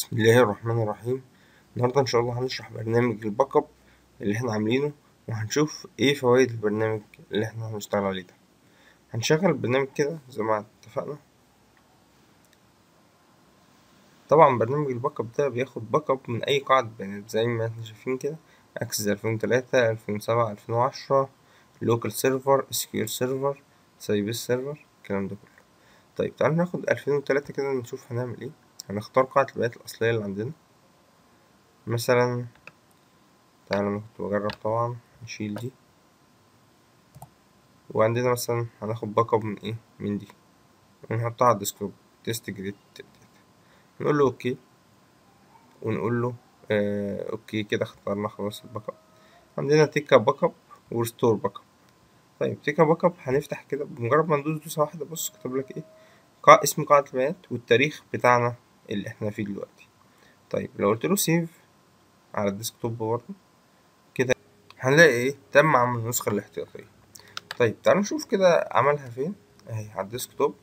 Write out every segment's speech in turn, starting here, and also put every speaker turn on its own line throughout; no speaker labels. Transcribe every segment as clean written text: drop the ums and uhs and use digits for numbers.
بسم الله الرحمن الرحيم. النهاردة إن شاء الله هنشرح برنامج الباك اب اللي احنا عاملينه، وهنشوف ايه فوائد البرنامج اللي احنا هنشتغل عليه ده. هنشغل البرنامج كده زي ما اتفقنا. طبعا برنامج الباك اب ده بياخد باك اب من أي قاعدة بيانات زي ما احنا شايفين كده: أكسس 2003 2007 2010 لوكال سيرفر SQL سيرفر سايبس سيرفر الكلام ده كله. طيب تعالوا ناخد 2003 كده نشوف هنعمل ايه. هنختار قاعدة البيانات الأصلية اللي عندنا، مثلا تعالى أنا كنت بجرب طبعا نشيل دي، وعندنا مثلا هناخد باك اب من ايه، من دي، ونحطها على الديسكتوب تيست جريد. نقول له اوكي، ونقول له اوكي كده اخترنا خلاص الباك اب. عندنا تيكا باك اب وريستور باك اب. طيب تيكا باك اب هنفتح كده بمجرد ما ندوس دوسة واحدة، بص كتب لك ايه، اسم قاعدة البيانات والتاريخ بتاعنا اللي احنا فيه دلوقتي. طيب لو قلت له سيف على الديسكتوب برضه كده هنلاقي ايه، تم عمل النسخة الاحتياطية. طيب تعالوا نشوف كده عملها فين. اهي على الديسكتوب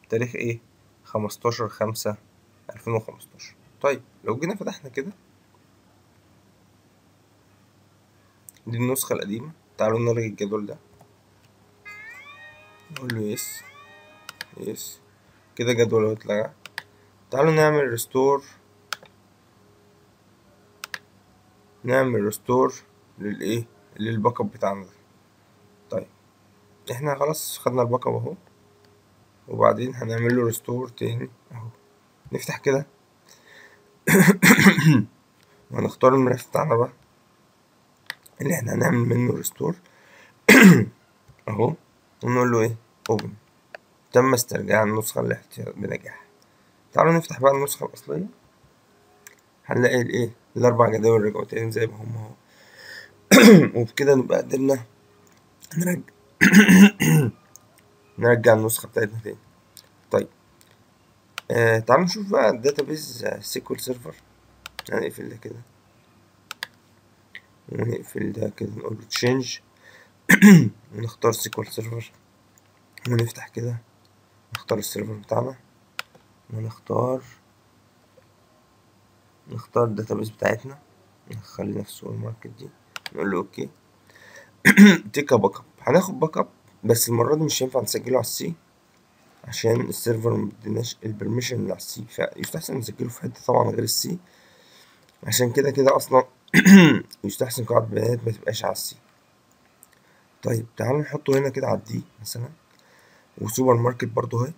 تاريخ ايه، 15/5/2015. طيب لو جينا فتحنا كده، دي النسخة القديمة. تعالوا نلغي الجدول ده، نقول له يس يس كده جدول اتلغى. تعالوا نعمل ريستور للايه، للباك اب بتاعنا ده. طيب احنا خلاص خدنا الباك اب اهو، وبعدين هنعمل له ريستور تاني اهو. نفتح كده وهنختار الملف بتاعنا بقى اللي احنا هنعمل منه ريستور اهو، ونقول له ايه، اوبن. تم استرجاع النسخة الاحتياط بنجاح. تعالوا نفتح بقى النسخة الأصلية، هنلاقي الايه، الأربع جداول رجعوا تاني زي ما هم اهو. وبكده نبقى قدرنا نرجع نرجع النسخة بتاعتنا تاني. طيب تعالوا نشوف بقى الداتابيز سيكوال سيرفر. هنقفل ده كده ونقفل ده كده، نقول له تشينج ونختار سيكوال سيرفر، ونفتح كده نختار السيرفر بتاعنا، ونختار الداتابيز بتاعتنا، نخلينا في السوبر ماركت دي، نقول له اوكي. تيكا باك اب، هناخد باك اب بس المرة دي مش هينفع نسجله على السي عشان السيرفر مديناش البرميشن اللي على السي، فيستحسن نسجله في حتة طبعا غير السي، عشان كده اصلا يستحسن قاعدة بيانات ما تبقاش على السي. طيب تعالوا نحطه هنا كده على الدي مثلا، وسوبر ماركت برضو اهي.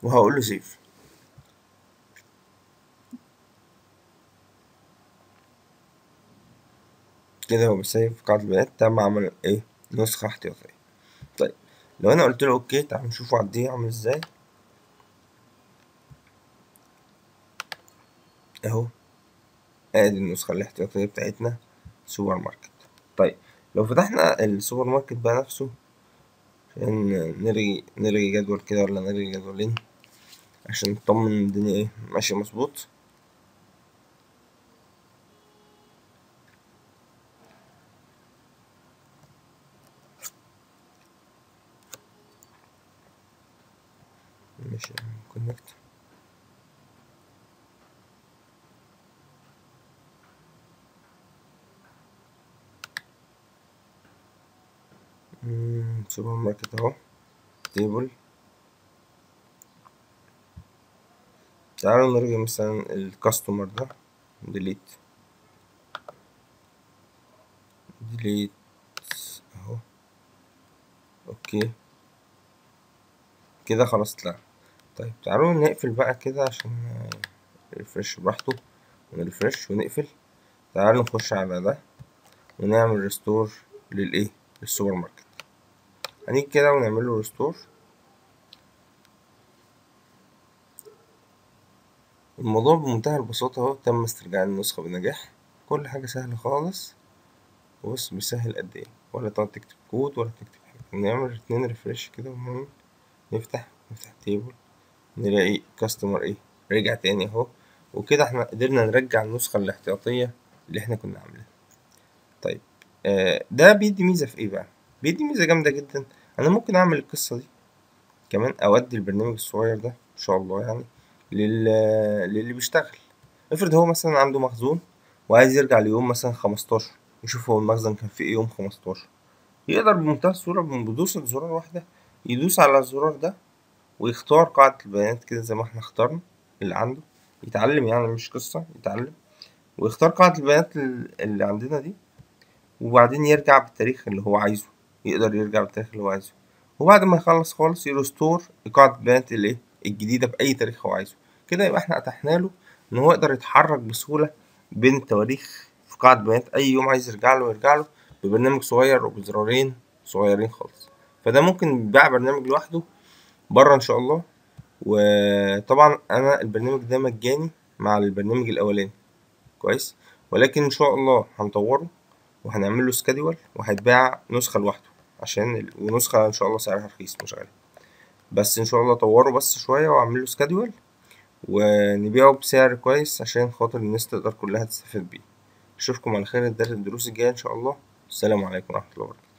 وهقول له سيف. كده هو بيسيف قاعدة البيانات، تم عمل ايه، نسخة احتياطية. طيب لو انا قلت له اوكي، تعالوا نشوفه على الدي عامل ازاي اهو. ادي النسخة الاحتياطية بتاعتنا سوبر ماركت. طيب لو فتحنا السوبر ماركت بقى نفسه عشان نلغي جدول كده ولا نلغي جدولين عشان نطمن الدنيا ايه ماشية مظبوط. ماشي كونكت. سوبر ماركت اهو، تيبل. تعالوا نلغي مثلا الكاستمر ده، ديليت اهو، اوكي كده خلاص اتلغى. طيب تعالوا نقفل بقى كده عشان ريفرش براحته، ونرفرش ونقفل. تعالوا نخش على ده ونعمل ريستور للايه، للسوبر ماركت. هنيجي كده ونعمل له ريستور. الموضوع بمنتهى البساطة اهو، تم استرجاع النسخة بنجاح. كل حاجة سهلة خالص، بص بيسهل قد ايه، ولا تقعد تكتب كود ولا تكتب حاجة. نعمل 2 ريفرش كده ونعمل نفتح تيبل، نلاقي كاستمر ايه، رجع تاني اهو. وكده احنا قدرنا نرجع النسخة الاحتياطية اللي احنا كنا عاملينها. طيب ده بيدي ميزة في ايه بقى، بيدي ميزة جامدة جدا. أنا ممكن أعمل القصة دي كمان، أودي البرنامج الصغير ده إن شاء الله يعني لل... للي بيشتغل. افرض هو مثلا عنده مخزون وعايز يرجع ليوم مثلا 15، يشوف هو المخزن كان فيه ايه يوم 15، يقدر بمنتهى السهولة بدوسة زرار واحدة يدوس على الزرار ده ويختار قاعدة البيانات كده زي ما احنا اخترنا اللي عنده، يتعلم يعني مش قصة، يتعلم ويختار قاعدة البيانات اللي عندنا دي، وبعدين يرجع بالتاريخ اللي هو عايزه، يقدر يرجع بالتاريخ اللي هو عايزه. وبعد ما يخلص خالص يرستور قاعدة البيانات الايه الجديدة بأي تاريخ هو عايزه. كده يبقى احنا أتحنا له إن هو يقدر يتحرك بسهولة بين التواريخ في قاعدة بيانات أي يوم عايز يرجع له يرجع له ببرنامج صغير وبزرارين صغيرين خالص. فده ممكن يتباع برنامج لوحده بره إن شاء الله. وطبعا أنا البرنامج ده مجاني مع البرنامج الأولاني، كويس، ولكن إن شاء الله هنطوره وهنعمل له سكادول وهيتباع نسخة لوحده عشان ونسخة إن شاء الله سعرها رخيص مش غالي. بس إن شاء الله أطوره بس شوية وأعمل له سكادول ونبيعه بسعر كويس عشان خاطر الناس تقدر كلها تستفيد بيه. أشوفكم على خير الدروس الجاية إن شاء الله. السلام عليكم ورحمة الله وبركاته.